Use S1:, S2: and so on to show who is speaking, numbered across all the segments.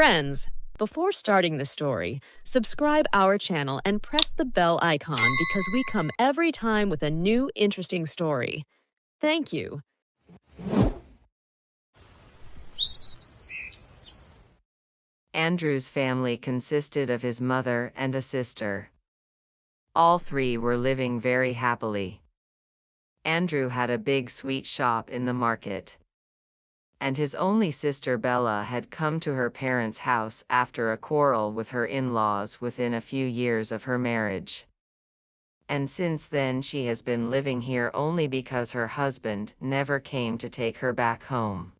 S1: Friends, before starting the story, subscribe our channel and press the bell icon because we come every time with a new interesting story. Thank you.
S2: Andrew's family consisted of his mother and a sister. All three were living very happily. Andrew had a big sweet shop in the market. And his only sister Bella had come to her parents' house after a quarrel with her in-laws within a few years of her marriage. And since then she has been living here only because her husband never came to take her back home.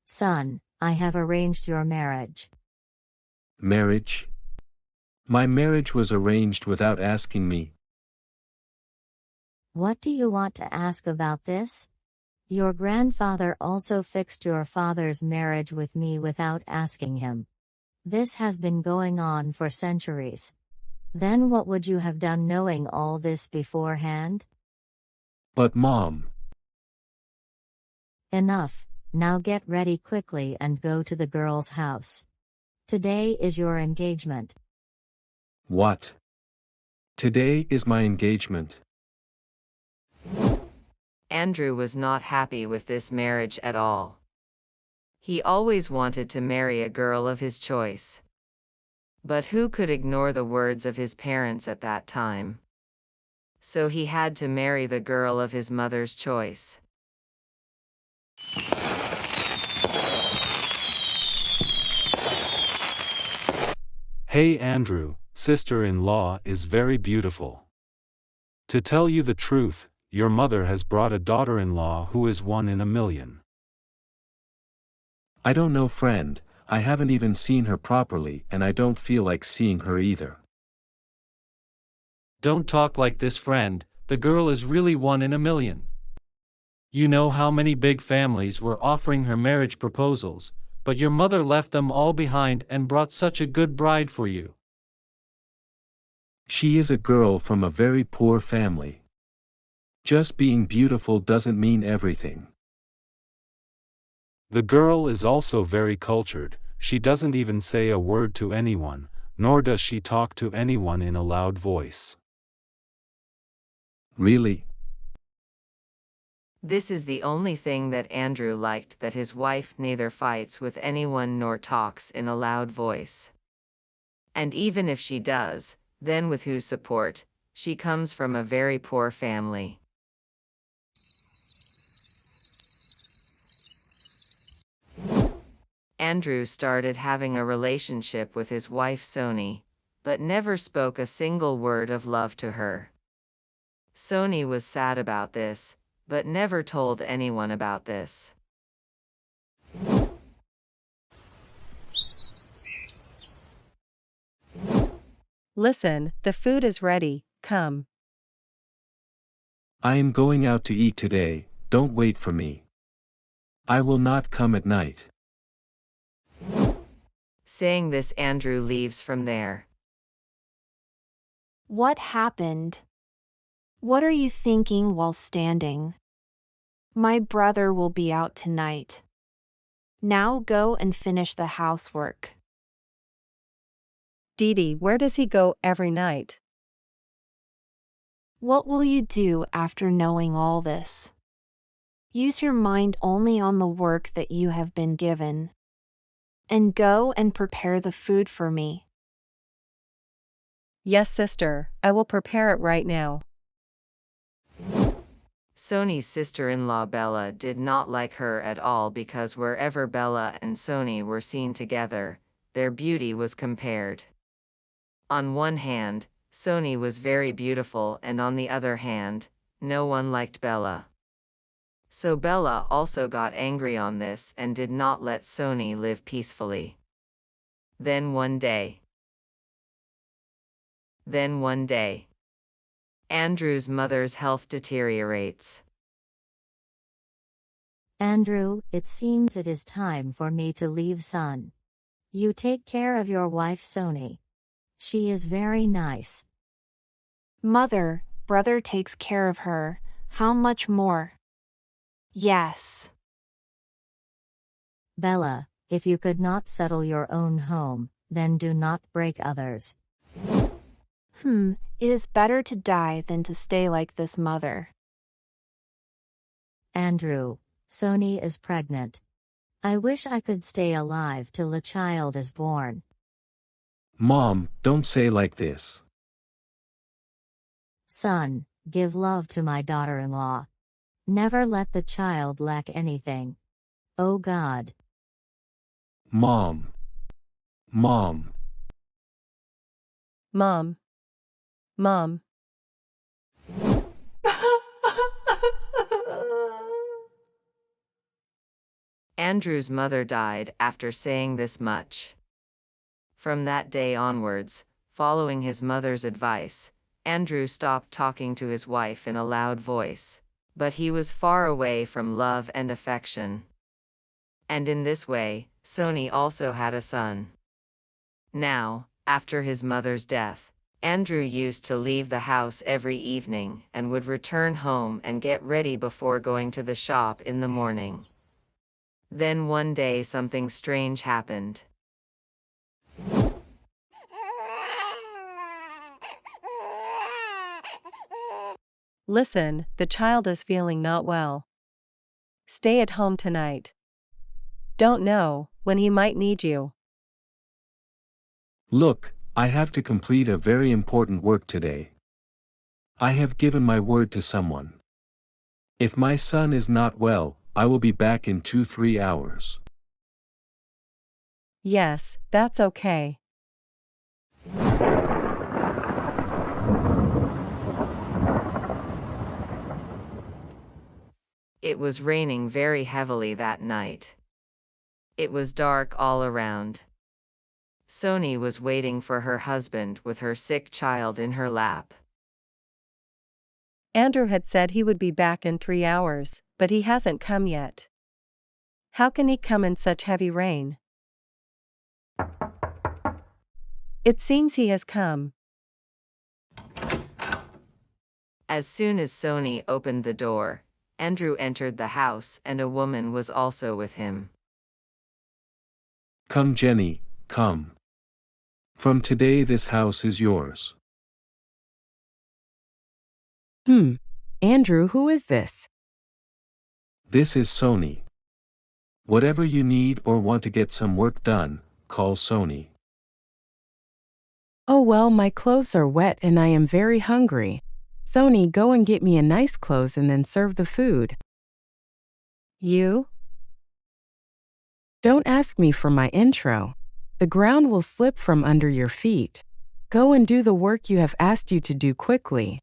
S3: Son, I have arranged your marriage.
S4: Marriage? My marriage was arranged without asking me.
S3: What do you want to ask about this? Your grandfather also fixed your father's marriage with me without asking him. This has been going on for centuries. Then what would you have done knowing all this beforehand?
S4: But Mom.
S3: Enough, now get ready quickly and go to the girl's house. Today is your engagement.
S4: What? Today is my engagement.
S2: Andrew was not happy with this marriage at all. He always wanted to marry a girl of his choice. But who could ignore the words of his parents at that time? So he had to marry the girl of his mother's choice.
S5: Hey Andrew, sister-in-law is very beautiful. To tell you the truth, your mother has brought a daughter-in-law who is 1 in a million.
S4: I don't know, friend, I haven't even seen her properly and I don't feel like seeing her either.
S6: Don't talk like this, friend, the girl is really 1 in a million. You know how many big families were offering her marriage proposals, but your mother left them all behind and brought such a good bride for you.
S4: She is a girl from a very poor family. Just being beautiful doesn't mean everything.
S5: The girl is also very cultured, she doesn't even say a word to anyone, nor does she talk to anyone in a loud voice.
S4: Really?
S2: This is the only thing that Andrew liked, that his wife neither fights with anyone nor talks in a loud voice. And even if she does, then with whose support? She comes from a very poor family. Andrew started having a relationship with his wife Sony, but never spoke a single word of love to her. Sony was sad about this, but never told anyone about this.
S7: Listen, the food is ready, come.
S4: I am going out to eat today, don't wait for me. I will not come at night.
S2: Saying this, Andrew leaves from there.
S8: What happened? What are you thinking while standing? My brother will be out tonight. Now go and finish the housework.
S7: Dee Dee, where does he go every night?
S8: What will you do after knowing all this? Use your mind only on the work that you have been given. And go and prepare the food for me.
S7: Yes, sister, I will prepare it right now.
S2: Sony's sister-in-law Bella did not like her at all because wherever Bella and Sony were seen together, their beauty was compared. On one hand, Sony was very beautiful, and on the other hand, no one liked Bella. So Bella also got angry on this and did not let Sony live peacefully. Then one day, Andrew's mother's health deteriorates.
S3: Andrew, it seems it is time for me to leave, son. You take care of your wife Sony. She is very nice.
S8: Mother, brother takes care of her. How much more? Yes.
S3: Bella, if you could not settle your own home, then do not break others.
S8: It is better to die than to stay like this, mother.
S3: Andrew, Sony is pregnant. I wish I could stay alive till the child is born.
S4: Mom, don't say like this.
S3: Son, give love to my daughter-in-law. Never let the child lack anything. Oh God.
S4: Mom. Mom.
S7: Mom. Mom.
S2: Andrew's mother died after saying this much. From that day onwards, following his mother's advice, Andrew stopped talking to his wife in a loud voice. But he was far away from love and affection. And in this way, Sony also had a son. Now, after his mother's death, Andrew used to leave the house every evening and would return home and get ready before going to the shop in the morning. Then one day something strange happened.
S7: Listen, the child is feeling not well. Stay at home tonight. Don't know when he might need you.
S4: Look, I have to complete a very important work today. I have given my word to someone. If my son is not well, I will be back in 2-3 hours.
S7: Yes, that's okay.
S2: It was raining very heavily that night. It was dark all around. Sony was waiting for her husband with her sick child in her lap.
S7: Andrew had said he would be back in 3 hours, but he hasn't come yet. How can he come in such heavy rain? It seems he has come.
S2: As soon as Sony opened the door, Andrew entered the house and a woman was also with him.
S4: Come, Jenny, come. From today this house is yours.
S9: Andrew, who is this?
S4: This is Sony. Whatever you need or want to get some work done, call Sony.
S9: Oh well, my clothes are wet and I am very hungry. Sony, go and get me a nice clothes and then serve the food.
S7: You?
S9: Don't ask me for my intro. The ground will slip from under your feet. Go and do the work you have asked you to do quickly.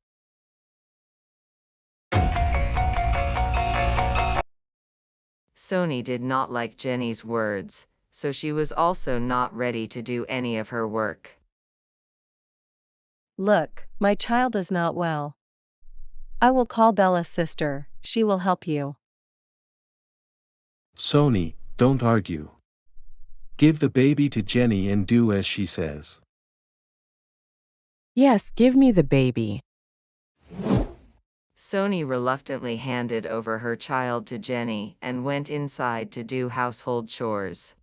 S2: Sony did not like Jenny's words, so she was also not ready to do any of her work.
S7: Look, my child is not well. I will call Bella's sister, she will help you.
S4: Sony, don't argue. Give the baby to Jenny and do as she says.
S9: Yes, give me the baby.
S2: Sony reluctantly handed over her child to Jenny and went inside to do household chores.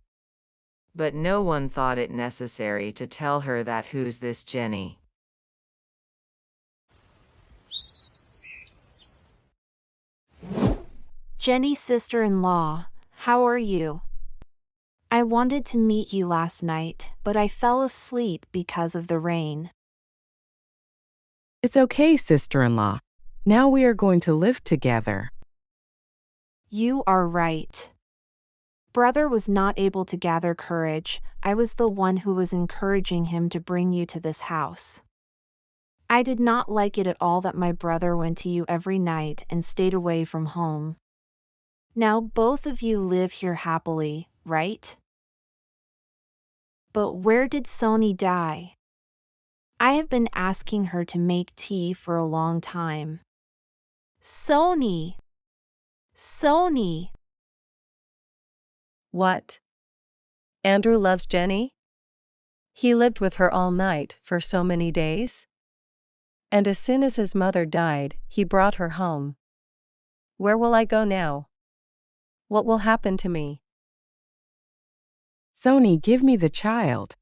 S2: But no one thought it necessary to tell her that who's this Jenny.
S8: Jenny's sister-in-law, how are you? I wanted to meet you last night, but I fell asleep because of the rain.
S9: It's okay, sister-in-law. Now we are going to live together.
S8: You are right. Brother was not able to gather courage. I was the one who was encouraging him to bring you to this house. I did not like it at all that my brother went to you every night and stayed away from home. Now both of you live here happily, right? But where did Sony die? I have been asking her to make tea for a long time. Sony! Sony!
S7: What? Andrew loves Jenny? He lived with her all night for so many days? And as soon as his mother died, he brought her home. Where will I go now? What will happen to me?
S9: Sony, give me the child.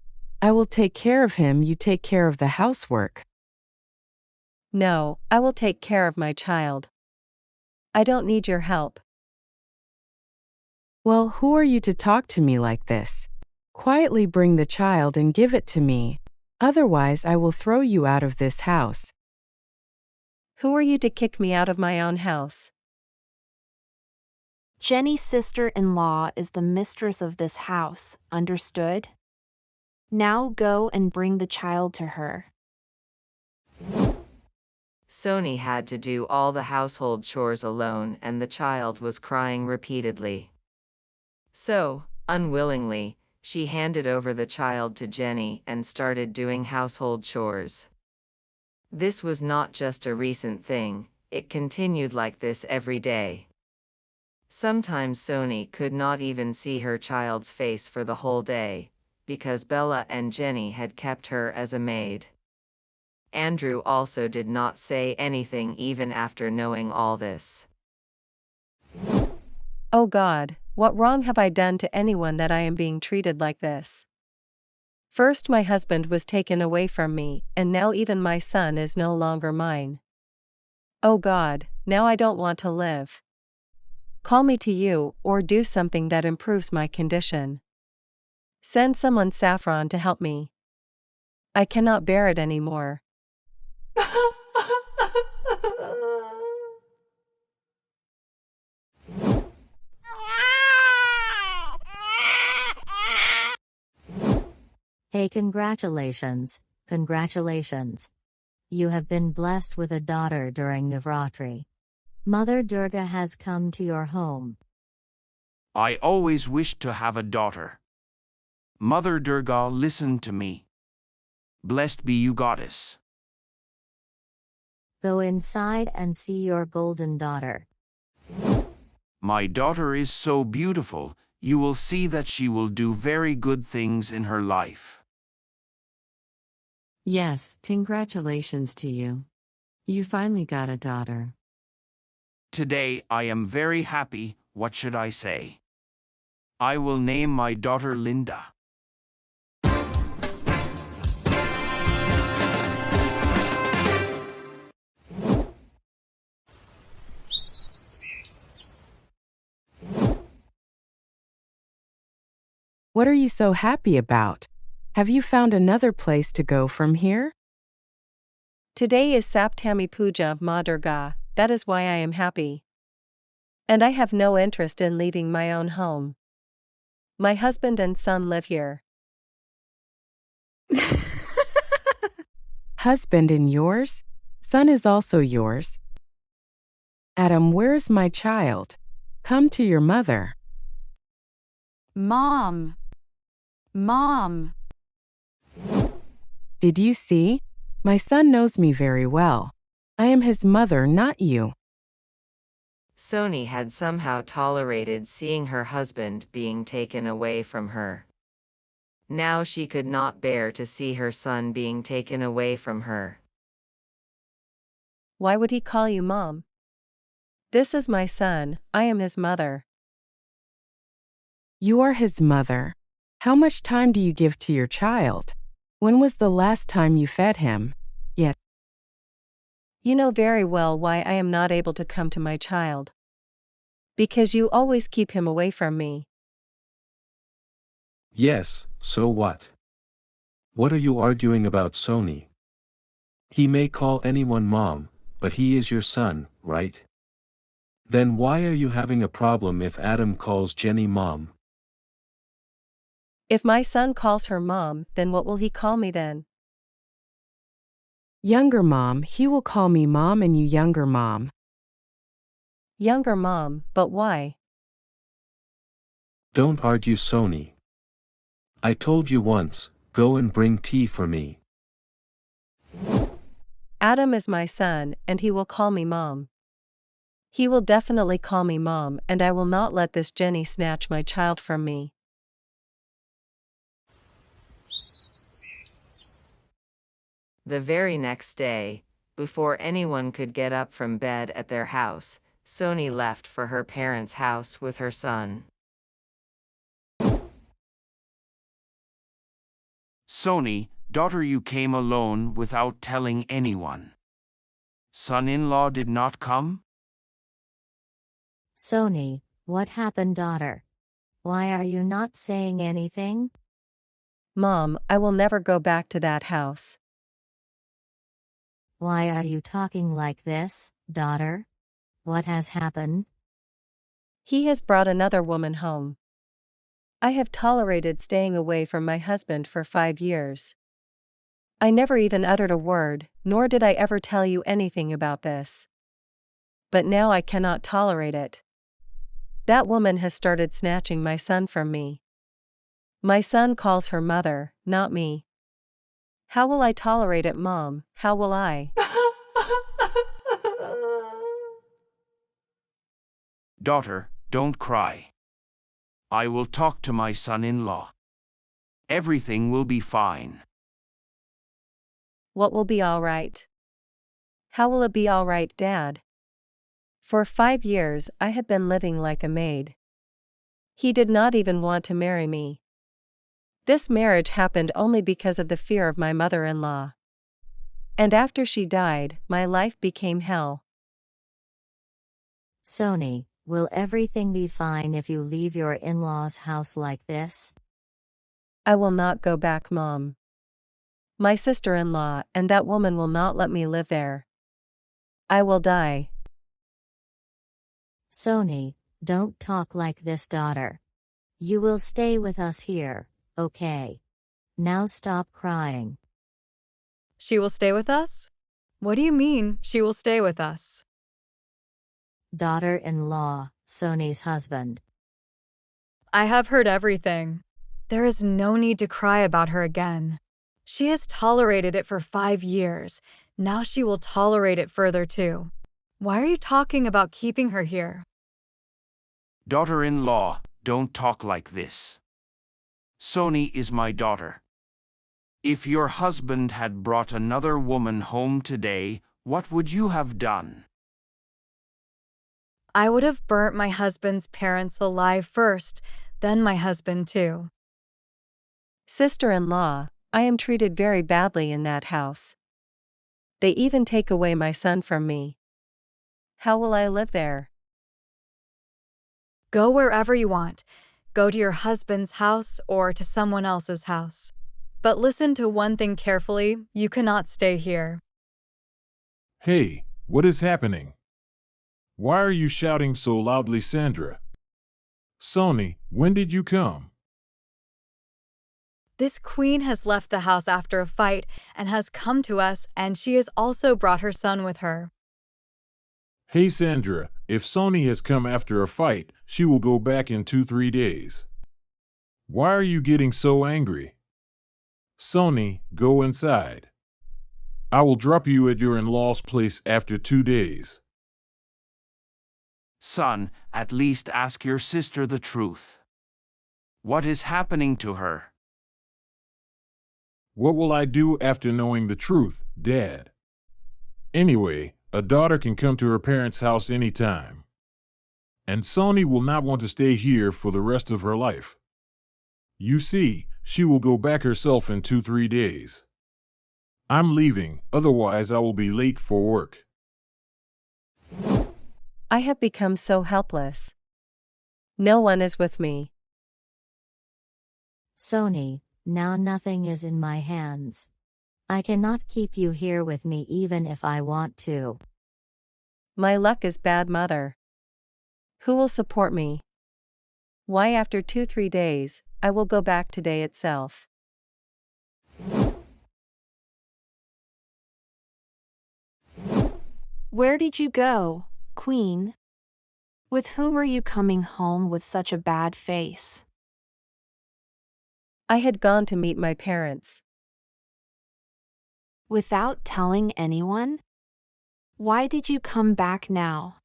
S9: I will take care of him, you take care of the housework.
S7: No, I will take care of my child. I don't need your help.
S9: Well, who are you to talk to me like this? Quietly bring the child and give it to me. Otherwise, I will throw you out of this house.
S7: Who are you to kick me out of my own house?
S8: Jenny's sister-in-law is the mistress of this house, understood? Now go and bring the child to her.
S2: Sony had to do all the household chores alone and the child was crying repeatedly. So, unwillingly, she handed over the child to Jenny and started doing household chores. This was not just a recent thing, it continued like this every day. Sometimes Sony could not even see her child's face for the whole day, because Bella and Jenny had kept her as a maid. Andrew also did not say anything even after knowing all this.
S7: Oh God, what wrong have I done to anyone that I am being treated like this? First my husband was taken away from me, and now even my son is no longer mine. Oh God, now I don't want to live. Call me to you, or do something that improves my condition. Send someone saffron to help me. I cannot bear it anymore.
S3: Hey, congratulations, congratulations. You have been blessed with a daughter during Navratri. Mother Durga has come to your home.
S10: I always wished to have a daughter. Mother Durga, listen to me. Blessed be you, goddess.
S3: Go inside and see your golden daughter.
S10: My daughter is so beautiful, you will see that she will do very good things in her life.
S11: Yes, congratulations to you. You finally got a daughter.
S10: Today I am very happy, what should I say? I will name my daughter Linda.
S9: What are you so happy about? Have you found another place to go from here?
S7: Today is Saptami Puja of Ma Durga, that is why I am happy. And I have no interest in leaving my own home. My husband and son live here.
S9: Husband and yours? Son is also yours. Adam, where's my child? Come to your mother.
S12: Mom. Mom.
S9: Did you see? My son knows me very well. I am his mother, not you.
S2: Sony had somehow tolerated seeing her husband being taken away from her. Now she could not bear to see her son being taken away from her.
S7: Why would he call you mom? This is my son, I am his mother.
S9: You are his mother. How much time do you give to your child? When was the last time you fed him? Yet.
S7: You know very well why I am not able to come to my child. Because you always keep him away from me.
S4: Yes, so what? What are you arguing about, Sony? He may call anyone mom, but he is your son, right? Then why are you having a problem if Adam calls Jenny mom?
S7: If my son calls her mom, then what will he call me then?
S9: Younger mom, he will call me mom and you younger mom.
S7: Younger mom, but why?
S4: Don't argue, Sony. I told you once, go and bring tea for me.
S7: Adam is my son, and he will call me mom. He will definitely call me mom, and I will not let this Jenny snatch my child from me.
S2: The very next day, Before anyone could get up from bed at their house, Sony left for her parents' house with her son.
S10: Sony, daughter, you came alone without telling anyone. Son-in-law did not come?
S3: Sony, what happened, daughter? Why are you not saying anything?
S7: Mom, I will never go back to that house.
S3: Why are you talking like this, daughter? What has happened?
S7: He has brought another woman home. I have tolerated staying away from my husband for 5 years. I never even uttered a word, nor did I ever tell you anything about this. But now I cannot tolerate it. That woman has started snatching my son from me. My son calls her mother, not me. How will I tolerate it, Mom? How will I?
S10: Daughter, don't cry. I will talk to my son-in-law. Everything will be fine.
S7: What will be all right? How will it be all right, Dad? For 5 years I have been living like a maid. He did not even want to marry me. This marriage happened only because of the fear of my mother-in-law. And after she died, my life became hell.
S3: Sony, will everything be fine if you leave your in-laws' house like this?
S7: I will not go back, Mom. My sister-in-law and that woman will not let me live there. I will die.
S3: Sony, don't talk like this, daughter. You will stay with us here, okay? Now stop crying.
S13: She will stay with us? What do you mean, she will stay with us?
S3: Daughter-in-law, Sony's husband.
S13: I have heard everything. There is no need to cry about her again. She has tolerated it for 5 years. Now she will tolerate it further too. Why are you talking about keeping her here?
S10: Daughter-in-law, don't talk like this. Sony is my daughter. If your husband had brought another woman home today, what would you have done?
S13: I would have burnt my husband's parents alive first, then my husband too.
S7: Sister-in-law, I am treated very badly in that house. They even take away my son from me. How will I live there?
S13: Go wherever you want. Go to your husband's house or to someone else's house. But listen to one thing carefully, you cannot stay here.
S14: Hey, what is happening? Why are you shouting so loudly, Sandra? Sony, when did you come?
S13: This queen has left the house after a fight and has come to us, and she has also brought her son with her.
S14: Hey Sandra, if Sony has come after a fight, she will go back in 2-3 days. Why are you getting so angry? Sony, go inside. I will drop you at your in-law's place after 2 days.
S10: Son, at least ask your sister the truth. What is happening to her?
S14: What will I do after knowing the truth, Dad? Anyway, a daughter can come to her parents' house anytime. And Sony will not want to stay here for the rest of her life. You see, she will go back herself in 2-3 days. I'm leaving, otherwise I will be late for work.
S7: I have become so helpless. No one is with me.
S3: Sony, now nothing is in my hands. I cannot keep you here with me even if I want to.
S7: My luck is bad, Mother. Who will support me? Why, after 2-3 days, I will go back today itself.
S8: Where did you go, Queen? With whom are you coming home with such a bad face?
S7: I had gone to meet my parents.
S8: Without telling anyone? Why did you come back now?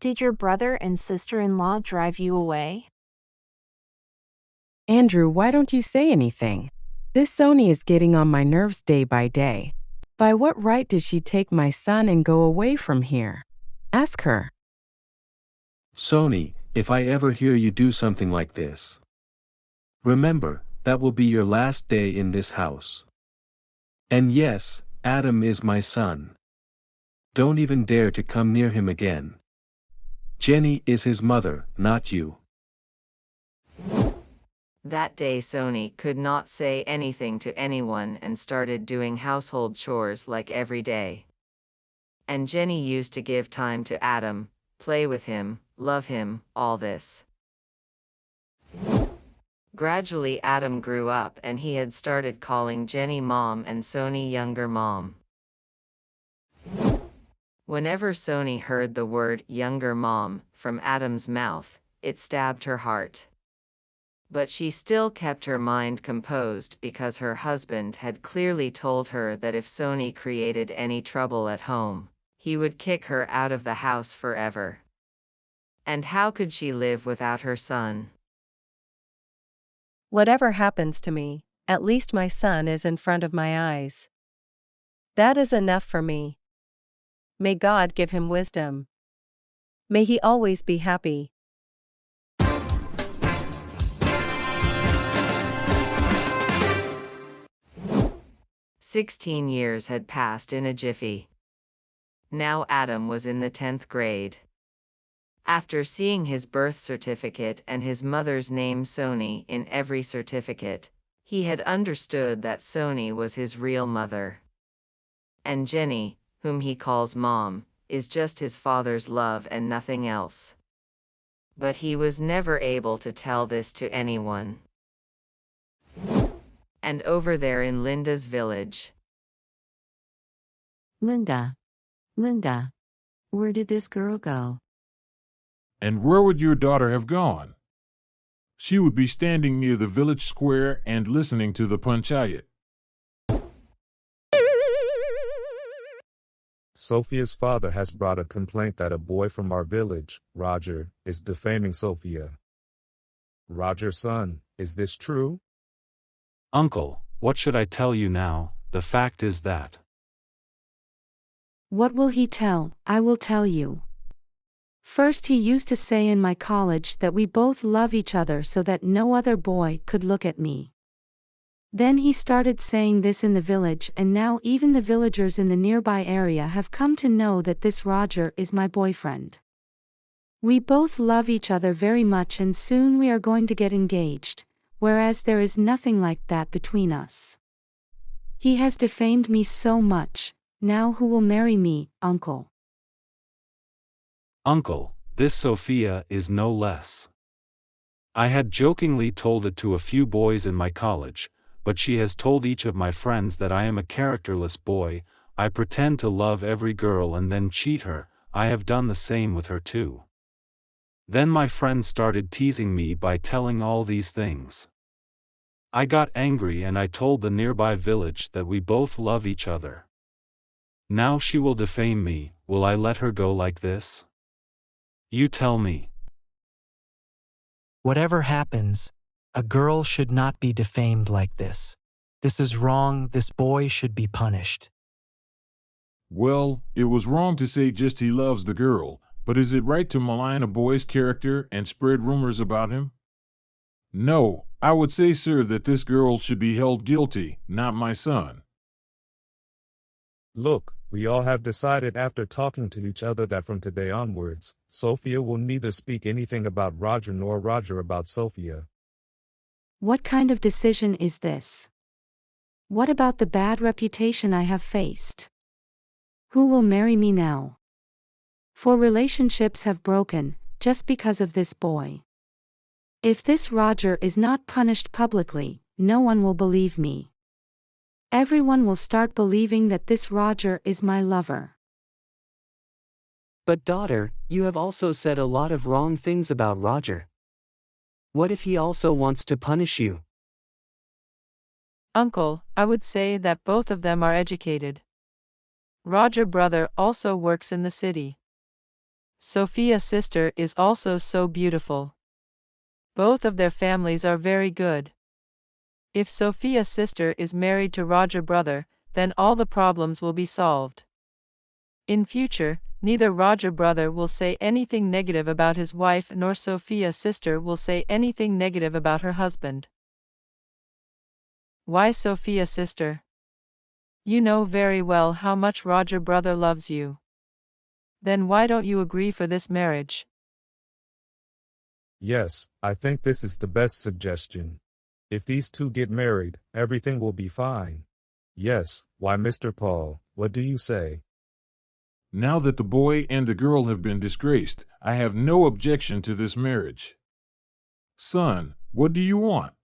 S8: Did your brother and sister-in-law drive you away?
S9: Andrew, why don't you say anything? This Sony is getting on my nerves day by day. By what right did she take my son and go away from here? Ask her.
S4: Sony, if I ever hear you do something like this, remember, that will be your last day in this house. And yes, Adam is my son. Don't even dare to come near him again. Jenny is his mother, not you.
S2: That day Sony could not say anything to anyone and started doing household chores like every day. And Jenny used to give time to Adam, play with him, love him, all this. Gradually Adam grew up and he had started calling Jenny mom and Sony younger mom. Whenever Sony heard the word younger mom from Adam's mouth, it stabbed her heart. But she still kept her mind composed because her husband had clearly told her that if Sony created any trouble at home, he would kick her out of the house forever. And how could she live without her son?
S7: Whatever happens to me, at least my son is in front of my eyes. That is enough for me. May God give him wisdom. May he always be happy.
S2: "16 years had passed in a jiffy. Now Adam was in the 10th grade. After seeing his birth certificate and his mother's name Sony in every certificate, he had understood that Sony was his real mother. And Jenny, whom he calls mom, is just his father's love and nothing else. But he was never able to tell this to anyone. And over there in Linda's village.
S11: Linda. Linda. Where did this girl go?
S14: And where would your daughter have gone? She would be standing near the village square and listening to the panchayat.
S15: Sophia's father has brought a complaint that a boy from our village, Roger, is defaming Sophia. Roger's son, is this true?
S5: Uncle, what should I tell you now? The fact is that.
S8: What will he tell? I will tell you. First, he used to say in my college that we both love each other so that no other boy could look at me. Then he started saying this in the village, and now even the villagers in the nearby area have come to know that this Roger is my boyfriend. We both love each other very much and soon we are going to get engaged, whereas there is nothing like that between us. He has defamed me so much. Now who will marry me, uncle?
S5: Uncle, this Sophia is no less. I had jokingly told it to a few boys in my college, but she has told each of my friends that I am a characterless boy. I pretend to love every girl and then cheat her. I have done the same with her too. Then my friends started teasing me by telling all these things. I got angry and I told the nearby village that we both love each other. Now she will defame me. Will I let her go like this? You tell me.
S16: Whatever happens, a girl should not be defamed like this. This is wrong. This boy should be punished.
S14: Well, it was wrong to say just he loves the girl, but is it right to malign a boy's character and spread rumors about him? No, I would say, sir, that this girl should be held guilty, not my son.
S15: Look, we all have decided after talking to each other that from today onwards, Sophia will neither speak anything about Roger nor Roger about Sophia.
S8: What kind of decision is this? What about the bad reputation I have faced? Who will marry me now? For relationships have broken, just because of this boy. If this Roger is not punished publicly, no one will believe me. Everyone will start believing that this Roger is my lover.
S17: But daughter, you have also said a lot of wrong things about Roger. What if he also wants to punish you?
S18: Uncle, I would say that both of them are educated. Roger brother also works in the city. Sophia's sister is also so beautiful. Both of their families are very good. If Sophia's sister is married to Roger brother, then all the problems will be solved. In future, neither Roger brother will say anything negative about his wife nor Sophia sister will say anything negative about her husband. Why Sophia sister? You know very well how much Roger brother loves you. Then why don't you agree for this marriage?
S15: Yes, I think this is the best suggestion. If these two get married, everything will be fine. Yes, why Mr. Paul, what do you say?
S14: Now that the boy and the girl have been disgraced, I have no objection to this marriage. Son, what do you want?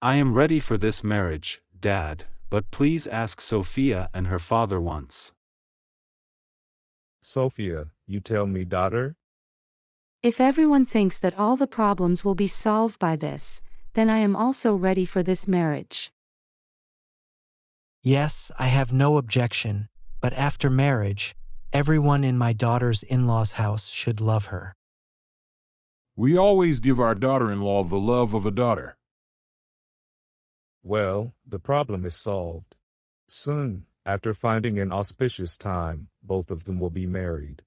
S5: I am ready for this marriage, Dad, but please ask Sophia and her father once.
S15: Sophia, you tell me, daughter?
S19: If everyone thinks that all the problems will be solved by this, then I am also ready for this marriage.
S16: Yes, I have no objection, but after marriage, everyone in my daughter's in-laws' house should love her.
S14: We always give our daughter-in-law the love of a daughter.
S15: Well, the problem is solved. Soon, after finding an auspicious time, both of them will be married.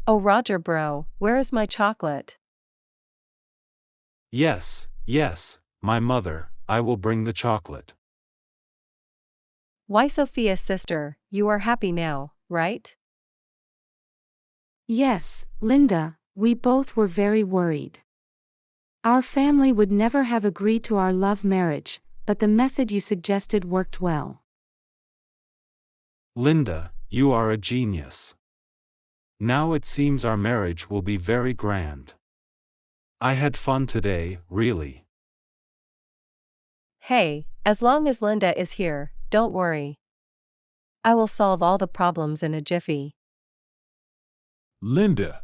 S7: Oh, Roger bro, where is my chocolate?
S5: Yes, yes, my mother, I will bring the chocolate.
S7: Why Sophia's sister, you are happy now, right?
S19: Yes, Linda, we both were very worried. Our family would never have agreed to our love marriage, but the method you suggested worked well.
S5: Linda, you are a genius. Now it seems our marriage will be very grand. I had fun today, really.
S7: Hey, as long as Linda is here, don't worry. I will solve all the problems in a jiffy.
S14: Linda.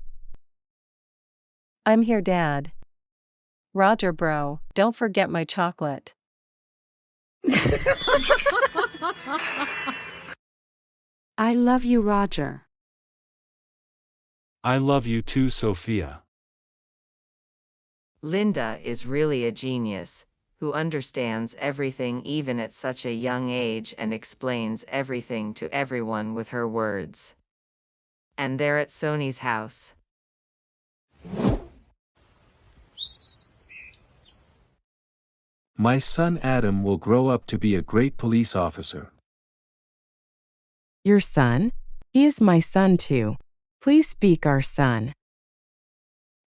S7: I'm here, Dad. Roger bro, don't forget my chocolate.
S19: I love you, Roger.
S5: I love you too, Sophia.
S2: Linda is really a genius, who understands everything even at such a young age and explains everything to everyone with her words. And they're at Sony's house.
S4: My son Adam will grow up to be a great police officer.
S9: Your son? He is my son too. Please speak our son.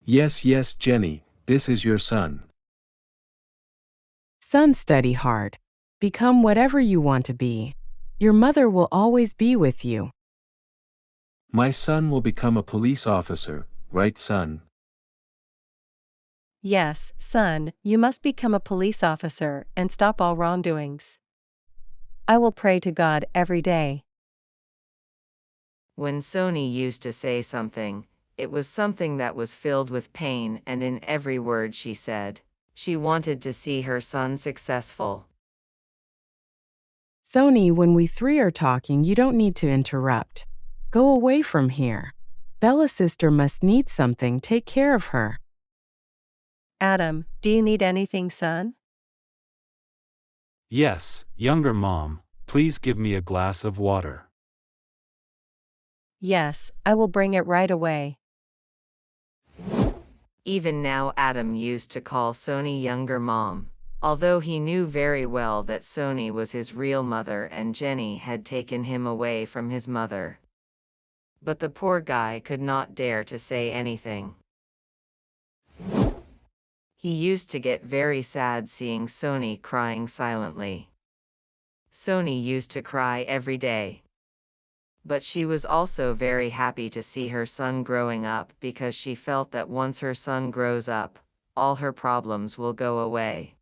S4: Yes, yes, Jenny, this is your son.
S9: Son, study hard. Become whatever you want to be. Your mother will always be with you.
S4: My son will become a police officer, right, son?
S7: Yes, son, you must become a police officer and stop all wrongdoings. I will pray to God every day.
S2: When Sony used to say something, it was something that was filled with pain, and in every word she said, she wanted to see her son successful.
S9: Sony, when we three are talking, you don't need to interrupt. Go away from here. Bella's sister must need something. Take care of her.
S7: Adam, do you need anything, son?
S5: Yes, younger mom, please give me a glass of water.
S7: Yes, I will bring it right away.
S2: Even now Adam used to call Sony younger mom, although he knew very well that Sony was his real mother and Jenny had taken him away from his mother. But the poor guy could not dare to say anything. He used to get very sad seeing Sony crying silently. Sony used to cry every day. But she was also very happy to see her son growing up because she felt that once her son grows up, all her problems will go away.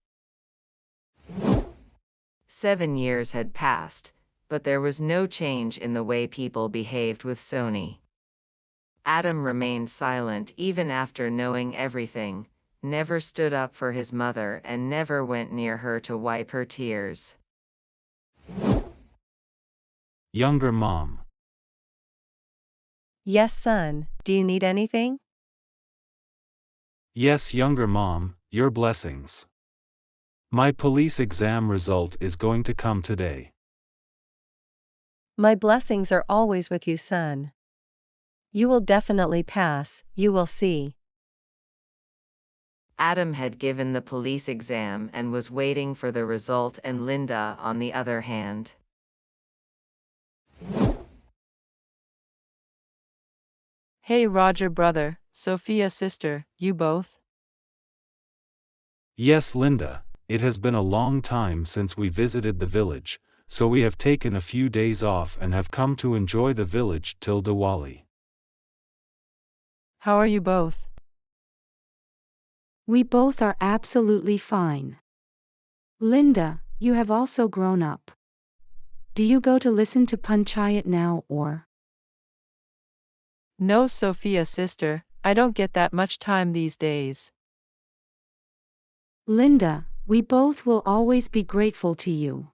S2: 7 years had passed, but there was no change in the way people behaved with Sony. Adam remained silent even after knowing everything, never stood up for his mother and never went near her to wipe her tears.
S5: Younger mom.
S7: Yes, son, do you need anything?
S5: Yes, younger mom, your blessings. My police exam result is going to come today.
S7: My blessings are always with you, son. You will definitely pass, you will see.
S2: Adam had given the police exam and was waiting for the result, and Linda, on the other hand.
S18: Hey Roger brother, Sophia sister, you both?
S5: Yes, Linda, it has been a long time since we visited the village, so we have taken a few days off and have come to enjoy the village till Diwali.
S18: How are you both?
S19: We both are absolutely fine. Linda, you have also grown up. Do you go to listen to Panchayat now or?
S18: No, Sophia sister, I don't get that much time these days.
S19: Linda, we both will always be grateful to you.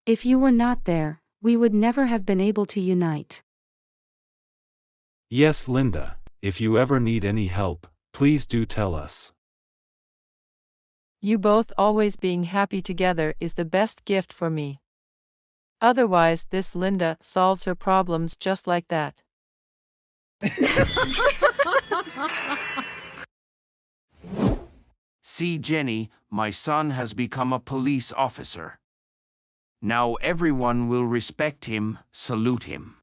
S19: If you were not there, we would never have been able to unite.
S5: Yes, Linda, if you ever need any help, please do tell us.
S18: You both always being happy together is the best gift for me. Otherwise, this Linda solves her problems just like that.
S10: See, Jenny, my son has become a police officer. Now everyone will respect him, salute him.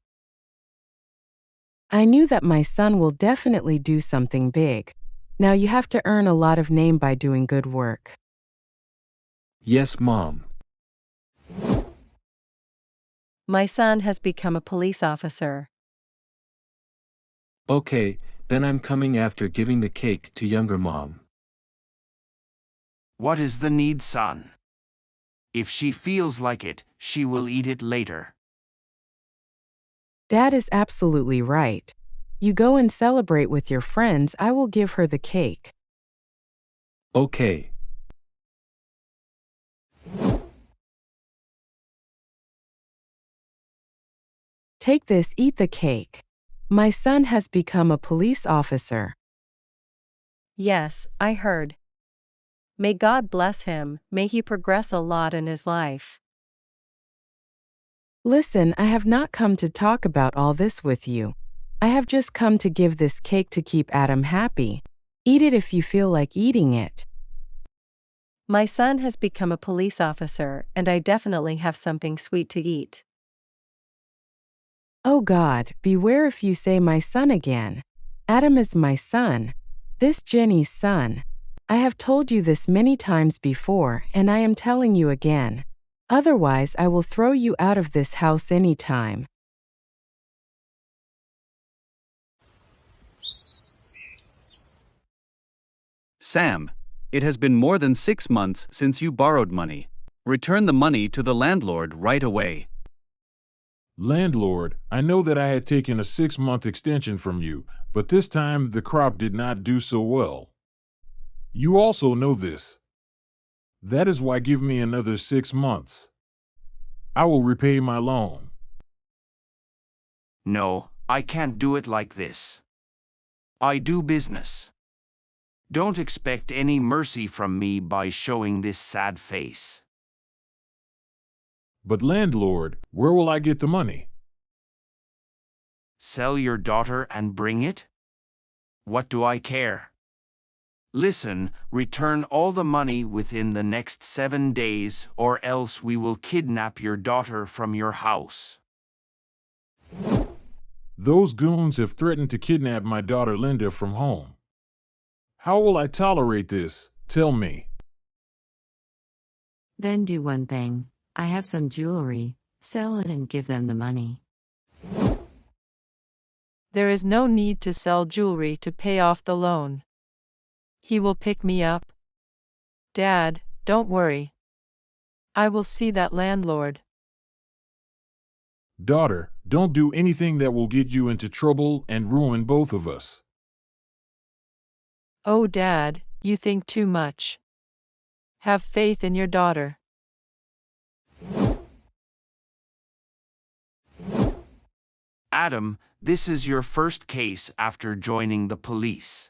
S9: I knew that my son will definitely do something big. Now you have to earn a lot of name by doing good work.
S4: Yes, Mom.
S7: My son has become a police officer.
S4: Okay, then I'm coming after giving the cake to younger mom.
S10: What is the need, son? If she feels like it, she will eat it later.
S9: Dad is absolutely right. You go and celebrate with your friends. I will give her the cake.
S4: Okay.
S9: Take this, eat the cake. My son has become a police officer.
S7: Yes, I heard. May God bless him, may he progress a lot in his life.
S9: Listen, I have not come to talk about all this with you. I have just come to give this cake to keep Adam happy. Eat it if you feel like eating it.
S7: My son has become a police officer, and I definitely have something sweet to eat.
S9: Oh God, beware if you say my son again. Adam is my son. This Jenny's son. I have told you this many times before, and I am telling you again. Otherwise, I will throw you out of this house anytime.
S20: Sam, it has been more than 6 months since you borrowed money. Return the money to the landlord right away.
S14: Landlord, I know that I had taken a 6-month extension from you, but this time the crop did not do so well. You also know this. That is why give me another 6 months. I will repay my loan.
S10: No, I can't do it like this. I do business. Don't expect any mercy from me by showing this sad face.
S14: But landlord, where will I get the money?
S10: Sell your daughter and bring it? What do I care? Listen, return all the money within the next 7 days, or else we will kidnap your daughter from your house.
S14: Those goons have threatened to kidnap my daughter Linda from home. How will I tolerate this? Tell me.
S11: Then do one thing. I have some jewelry, sell it and give them the money.
S18: There is no need to sell jewelry to pay off the loan. He will pick me up. Dad, don't worry. I will see that landlord.
S14: Daughter, don't do anything that will get you into trouble and ruin both of us.
S18: Oh Dad, you think too much. Have faith in your daughter.
S10: Adam, this is your first case after joining the police.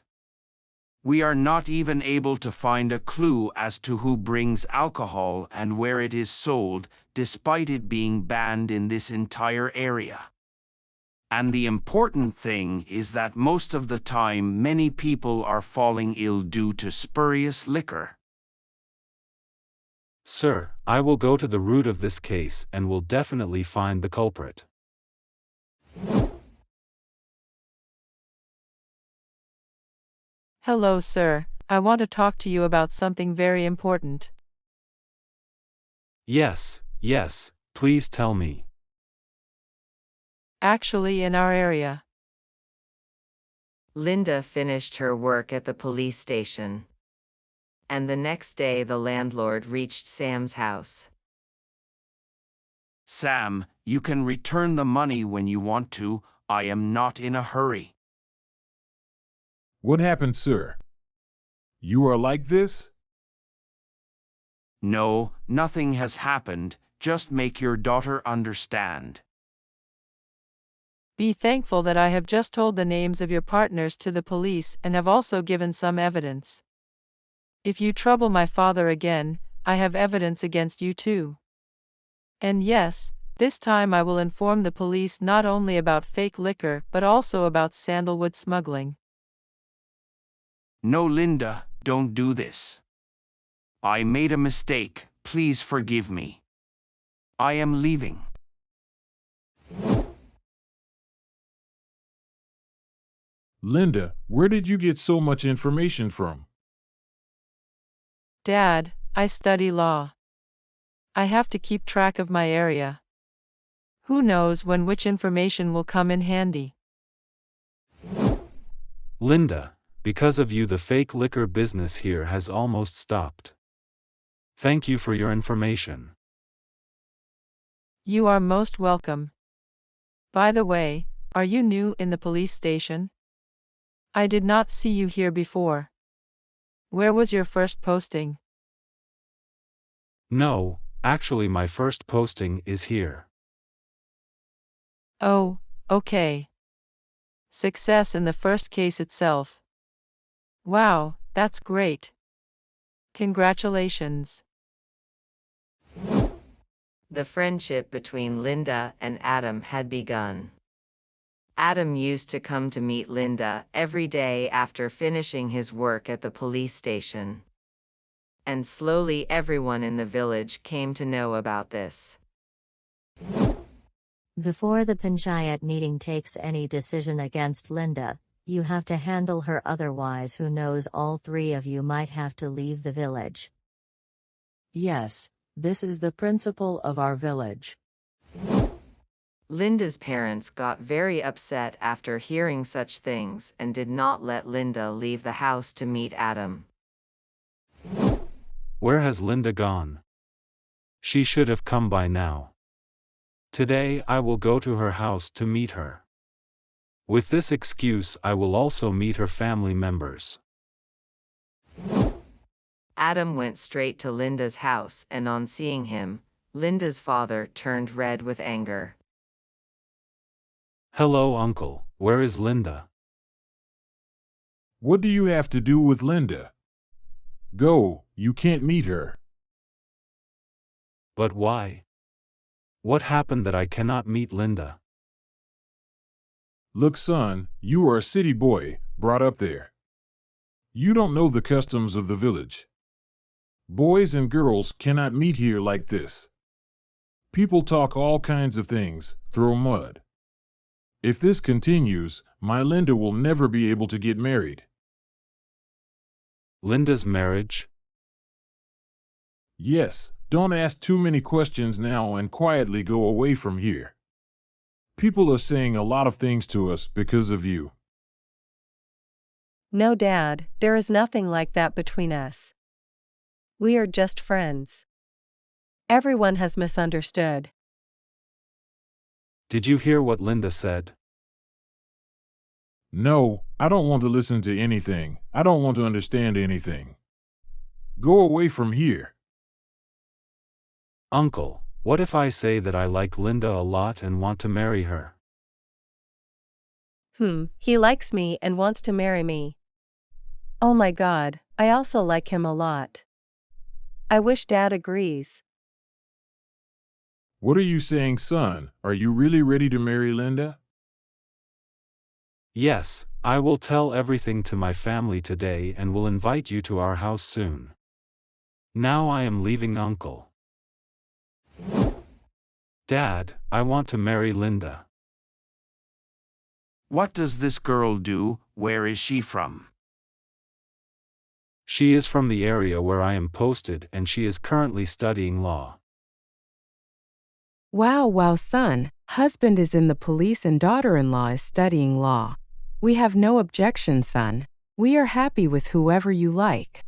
S10: We are not even able to find a clue as to who brings alcohol and where it is sold, despite it being banned in this entire area. And the important thing is that most of the time many people are falling ill due to spurious liquor.
S5: Sir, I will go to the root of this case and will definitely find the culprit.
S18: Hello, sir. I want to talk to you about something very important.
S5: Yes, please tell me.
S18: Actually, in our area.
S2: Linda finished her work at the police station. And the next day the landlord reached Sam's house.
S10: Sam, you can return the money when you want to. I am not in a hurry.
S14: What happened, sir? You are like this?
S10: No, nothing has happened. Just make your daughter understand.
S18: Be thankful that I have just told the names of your partners to the police and have also given some evidence. If you trouble my father again, I have evidence against you too. And yes, this time I will inform the police not only about fake liquor but also about sandalwood smuggling.
S10: No, Linda, don't do this. I made a mistake. Please forgive me. I am leaving.
S14: Linda, where did you get so much information from?
S18: Dad, I study law. I have to keep track of my area. Who knows when which information will come in handy?
S5: Linda, because of you the fake liquor business here has almost stopped. Thank you for your information.
S18: You are most welcome. By the way, are you new in the police station? I did not see you here before. Where was your first posting?
S5: No, actually my first posting is here.
S18: Oh, okay. Success in the first case itself. Wow, that's great. Congratulations.
S2: The friendship between Linda and Adam had begun. Adam used to come to meet Linda every day after finishing his work at the police station. And slowly everyone in the village came to know about this.
S3: Before the panchayat meeting takes any decision against Linda, you have to handle her, otherwise who knows, all three of you might have to leave the village.
S11: Yes, this is the principle of our village.
S2: Linda's parents got very upset after hearing such things and did not let Linda leave the house to meet Adam.
S5: Where has Linda gone? She should have come by now. Today I will go to her house to meet her. With this excuse I will also meet her family members.
S2: Adam went straight to Linda's house, and on seeing him, Linda's father turned red with anger.
S5: Hello, uncle, where is Linda?
S14: What do you have to do with Linda? Go, you can't meet her.
S5: But why? What happened that I cannot meet Linda?
S14: Look, son, you are a city boy, brought up there. You don't know the customs of the village. Boys and girls cannot meet here like this. People talk all kinds of things, throw mud. If this continues, my Linda will never be able to get married.
S5: Linda's marriage?
S14: Yes, don't ask too many questions now and quietly go away from here. People are saying a lot of things to us because of you.
S7: No, Dad, there is nothing like that between us. We are just friends. Everyone has misunderstood.
S5: Did you hear what Linda said?
S14: No, I don't want to listen to anything. I don't want to understand anything. Go away from here.
S5: Uncle, what if I say that I like Linda a lot and want to marry her?
S7: He likes me and wants to marry me. Oh my God, I also like him a lot. I wish Dad agrees.
S14: What are you saying, son? Are you really ready to marry Linda?
S5: Yes, I will tell everything to my family today and will invite you to our house soon. Now I am leaving Uncle. Dad, I want to marry Linda.
S10: What does this girl do? Where is she from?
S5: She is from the area where I am posted and she is currently studying law.
S9: Wow, son. Husband is in the police and daughter-in-law is studying law. We have no objection, son. We are happy with whoever you like.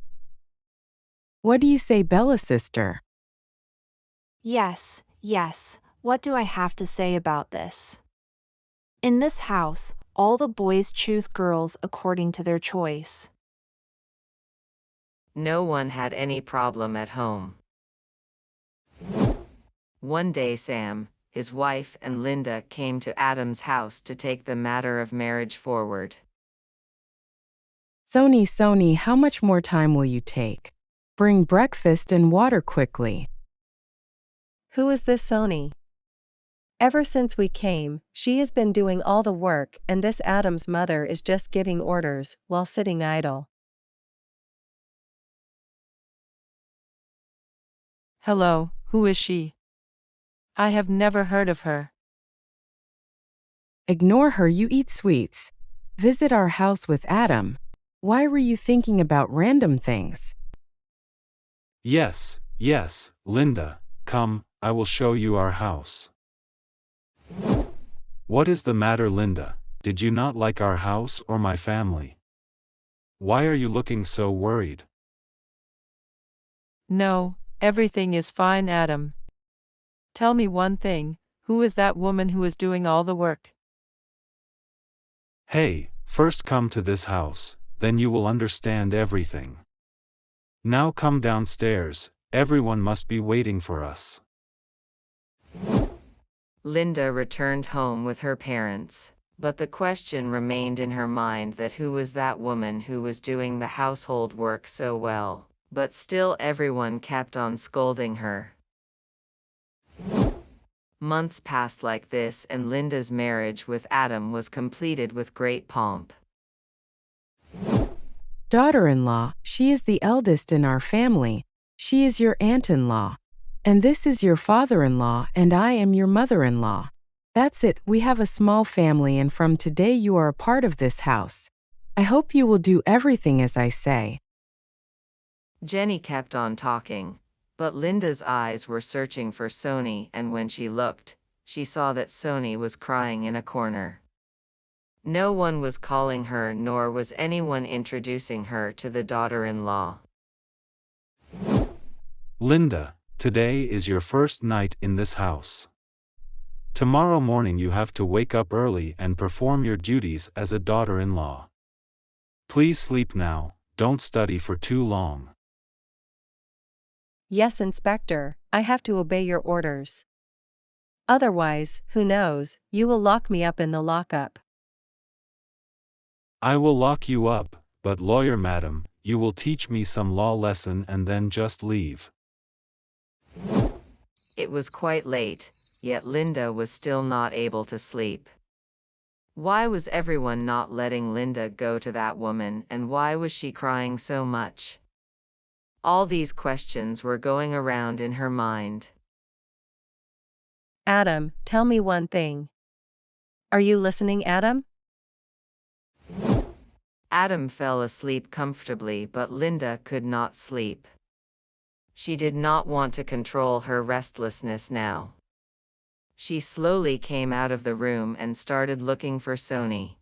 S9: What do you say, Bella sister?
S8: Yes, yes, what do I have to say about this? In this house, all the boys choose girls according to their choice.
S2: No one had any problem at home. One day Sam, his wife and Linda came to Adam's house to take the matter of marriage forward.
S9: Sony, how much more time will you take? Bring breakfast and water quickly.
S7: Who is this Sony? Ever since we came, she has been doing all the work and this Adam's mother is just giving orders while sitting idle.
S18: Hello, who is she? I have never heard of her.
S9: Ignore her, you eat sweets. Visit our house with Adam. Why were you thinking about random things?
S5: Yes, Linda, come, I will show you our house. What is the matter, Linda? Did you not like our house or my family? Why are you looking so worried?
S18: No, everything is fine, Adam. Tell me one thing, who is that woman who is doing all the work?
S5: Hey, first come to this house, then you will understand everything. Now come downstairs, everyone must be waiting for us.
S2: Linda returned home with her parents, but the question remained in her mind that who was that woman who was doing the household work so well, but still everyone kept on scolding her. Months passed like this and Linda's marriage with Adam was completed with great pomp.
S9: Daughter-in-law, she is the eldest in our family. She is your aunt-in-law. And this is your father-in-law and I am your mother-in-law. That's it, we have a small family and from today you are a part of this house. I hope you will do everything as I say.
S2: Jenny kept on talking, but Linda's eyes were searching for Sony and when she looked, she saw that Sony was crying in a corner. No one was calling her nor was anyone introducing her to the daughter-in-law.
S5: Linda, today is your first night in this house. Tomorrow morning you have to wake up early and perform your duties as a daughter-in-law. Please sleep now, don't study for too long.
S7: Yes, Inspector, I have to obey your orders. Otherwise, who knows, you will lock me up in the lockup.
S5: I will lock you up, but lawyer madam, you will teach me some law lesson and then just leave.
S2: It was quite late, yet Linda was still not able to sleep. Why was everyone not letting Linda go to that woman and why was she crying so much? All these questions were going around in her mind.
S7: Adam, tell me one thing. Are you listening, Adam?
S2: Adam fell asleep comfortably but Linda could not sleep. She did not want to control her restlessness now. She slowly came out of the room and started looking for Sony.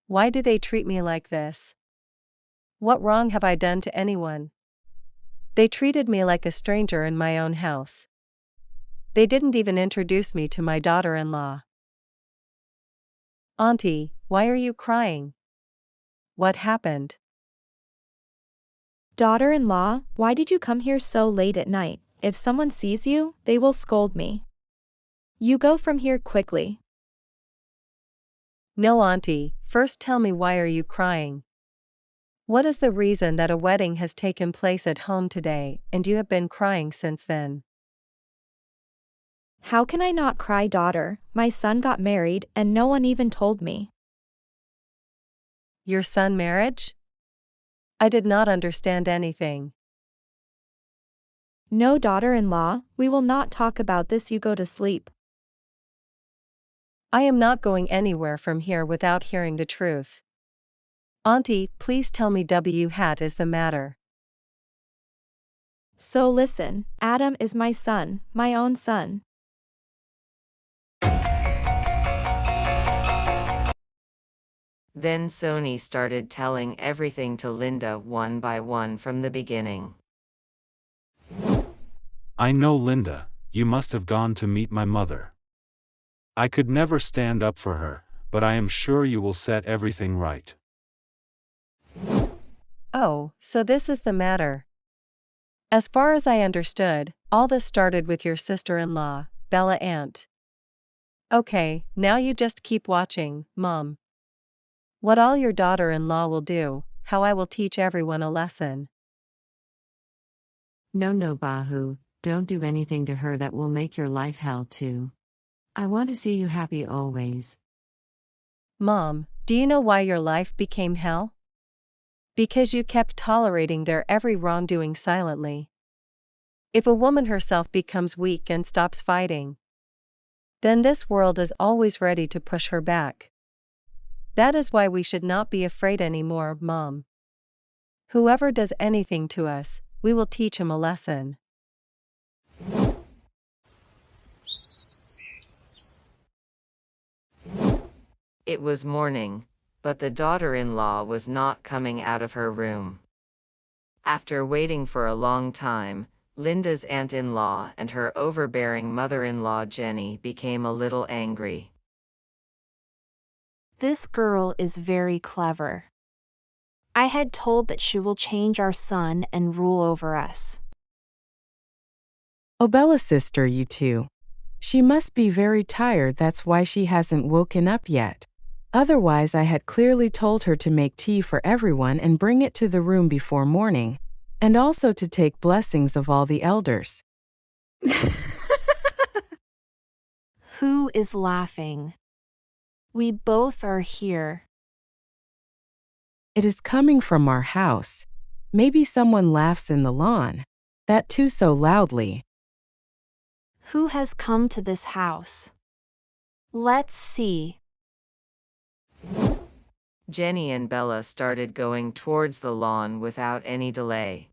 S7: Why do they treat me like this? What wrong have I done to anyone? They treated me like a stranger in my own house. They didn't even introduce me to my daughter-in-law. Auntie, why are you crying? What happened?
S21: Daughter-in-law, why did you come here so late at night?
S13: If someone sees you, they will scold me. You go from here quickly.
S7: No, Auntie, first tell me, why are you crying? What is the reason that a wedding has taken place at home today and you have been crying since then?
S13: How can I not cry, daughter? My son got married and no one even told me.
S7: Your son marriage? I did not understand anything.
S13: No, daughter-in-law, we will not talk about this. You go to sleep.
S7: I am not going anywhere from here without hearing the truth. Auntie, please tell me what is the matter.
S13: So listen, Adam is my son, my own son.
S2: Then Sony started telling everything to Linda one by one from the beginning.
S5: I know, Linda, you must have gone to meet my mother. I could never stand up for her, but I am sure you will set everything right.
S7: Oh, so this is the matter. As far as I understood, all this started with your sister-in-law, Bella Aunt. Okay, now you just keep watching, Mom. What all your daughter-in-law will do, how I will teach everyone a lesson.
S11: No, Bahu, don't do anything to her that will make your life hell too. I want to see you happy always.
S7: Mom, do you know why your life became hell? Because you kept tolerating their every wrongdoing silently. If a woman herself becomes weak and stops fighting, then this world is always ready to push her back. That is why we should not be afraid anymore, Mom. Whoever does anything to us, we will teach him a lesson.
S2: It was morning, but the daughter-in-law was not coming out of her room. After waiting for a long time, Linda's aunt-in-law and her overbearing mother-in-law Jenny became a little angry.
S8: This girl is very clever. I had told that she will change our son and rule over us.
S9: Oh, Bella's sister, you two. She must be very tired, that's why she hasn't woken up yet. Otherwise, I had clearly told her to make tea for everyone and bring it to the room before morning, and also to take blessings of all the elders.
S8: Who is laughing? We both are here.
S9: It is coming from our house. Maybe someone laughs in the lawn. That too so loudly.
S8: Who has come to this house? Let's see.
S2: Jenny and Bella started going towards the lawn without any delay,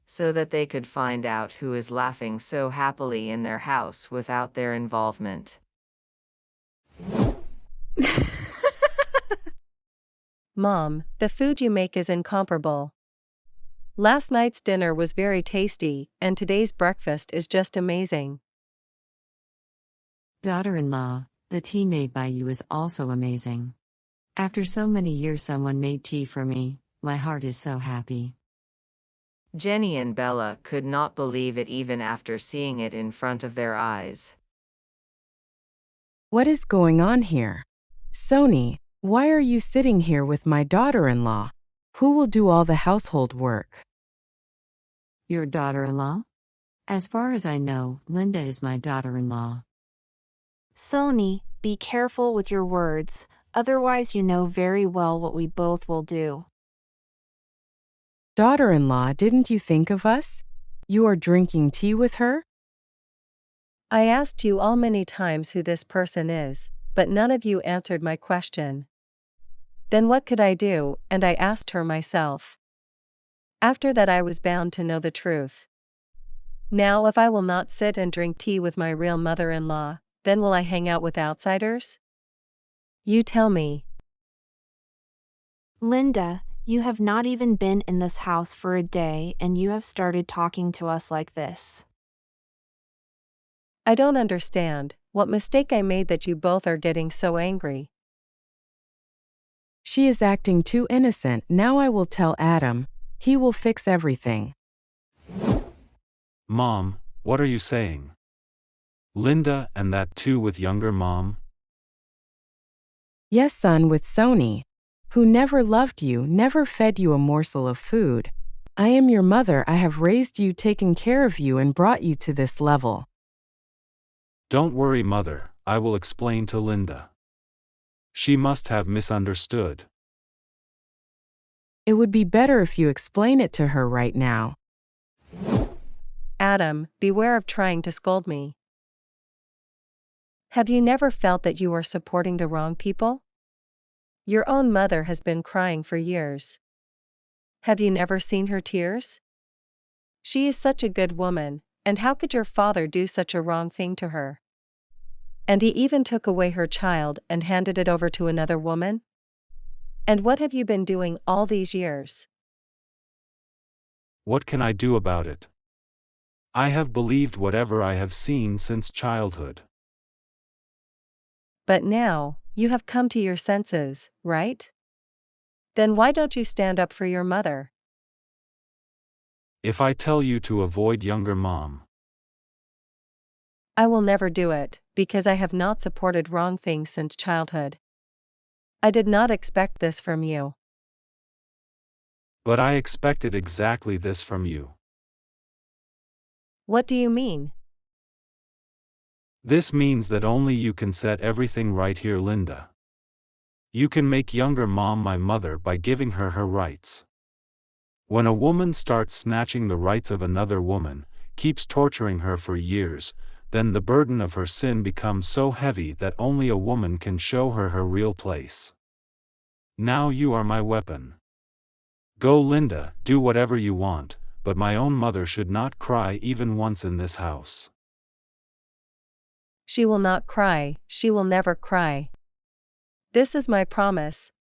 S2: so that they could find out who is laughing so happily in their house without their involvement.
S7: Mom, the food you make is incomparable. Last night's dinner was very tasty, and today's breakfast is just amazing.
S11: Daughter-in-law, the tea made by you is also amazing. After so many years someone made tea for me, my heart is so happy.
S2: Jenny and Bella could not believe it even after seeing it in front of their eyes.
S9: What is going on here? Sony, why are you sitting here with my daughter-in-law? Who will do all the household work?
S11: Your daughter-in-law? As far as I know, Linda is my daughter-in-law.
S8: Sony, be careful with your words, otherwise you know very well what we both will do.
S9: Daughter-in-law, didn't you think of us? You are drinking tea with her?
S7: I asked you all many times who this person is, but none of you answered my question. Then what could I do? And I asked her myself. After that I was bound to know the truth. Now if I will not sit and drink tea with my real mother-in-law, then will I hang out with outsiders? You tell me.
S8: Linda, you have not even been in this house for a day and you have started talking to us like this.
S7: I don't understand what mistake I made that you both are getting so angry.
S9: She is acting too innocent. Now I will tell Adam. He will fix everything.
S5: Mom, what are you saying? Linda and that too with younger mom?
S9: Yes, son, with Sony, who never loved you, never fed you a morsel of food. I am your mother. I have raised you, taken care of you, and brought you to this level.
S5: Don't worry, mother, I will explain to Linda. She must have misunderstood.
S9: It would be better if you explain it to her right now.
S7: Adam, beware of trying to scold me. Have you never felt that you are supporting the wrong people? Your own mother has been crying for years. Have you never seen her tears? She is such a good woman, and how could your father do such a wrong thing to her? And he even took away her child and handed it over to another woman? And what have you been doing all these years?
S5: What can I do about it? I have believed whatever I have seen since childhood.
S7: But now, you have come to your senses, right? Then why don't you stand up for your mother?
S5: If I tell you to avoid younger mom,
S7: I will never do it, because I have not supported wrong things since childhood. I did not expect this from you.
S5: but I expected exactly this from you.
S7: What do you mean?
S5: This means that only you can set everything right here, Linda. You can make younger mom my mother by giving her her rights. When a woman starts snatching the rights of another woman, keeps torturing her for years, then the burden of her sin becomes so heavy that only a woman can show her her real place. Now you are my weapon. Go, Linda, do whatever you want, but my own mother should not cry even once in this house.
S7: She will not cry, she will never cry. This is my promise.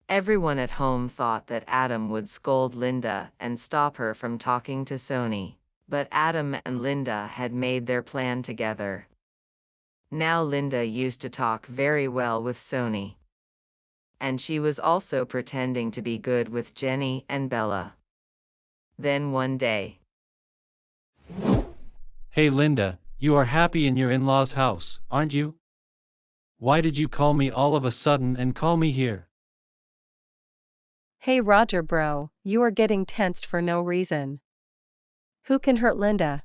S2: Everyone at home thought that Adam would scold Linda and stop her from talking to Sony, but Adam and Linda had made their plan together. Now Linda used to talk very well with Sony. And she was also pretending to be good with Jenny and Bella. Then one day,
S6: Hey Linda, you are happy in your in-laws' house, aren't you? Why did you call me all of a sudden and call me here?
S7: Hey Roger bro, you are getting tensed for no reason. Who can hurt Linda?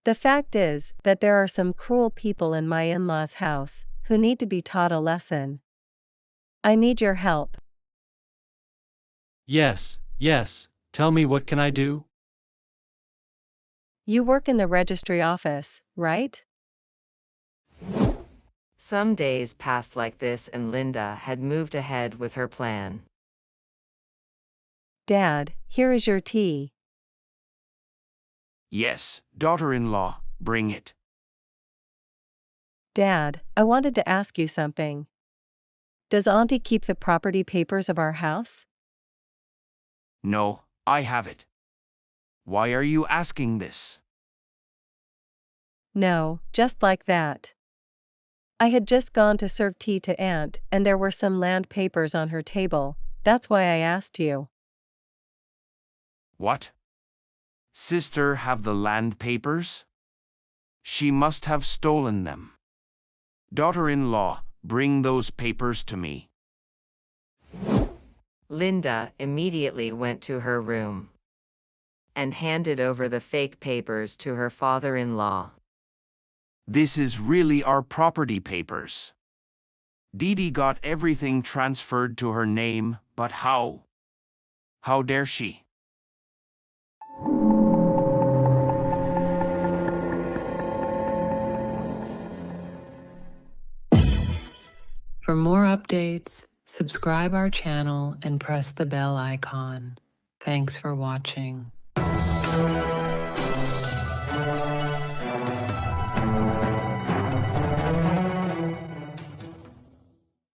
S7: The fact is that there are some cruel people in my in-laws' house who need to be taught a lesson. I need your help.
S6: Yes, tell me what can I do?
S7: You work in the registry office, right?
S2: some days passed like this and Linda had moved ahead with her plan.
S7: Dad, here is your tea.
S10: Yes, daughter-in-law, bring it.
S7: Dad, I wanted to ask you something. Does Auntie keep the property papers of our house?
S10: No, I have it. Why are you asking this?
S7: No, just like that. I had just gone to serve tea to Aunt, and there were some land papers on her table. That's why I asked you.
S10: What? Sister have the land papers? She must have stolen them. Daughter-in-law, bring those papers to me.
S2: Linda immediately went to her room and handed over the fake papers to her father-in-law.
S10: This is really our property papers. Dee got everything transferred to her name, but how? How dare she?
S21: For more updates, subscribe our channel and press the bell icon. Thanks for watching.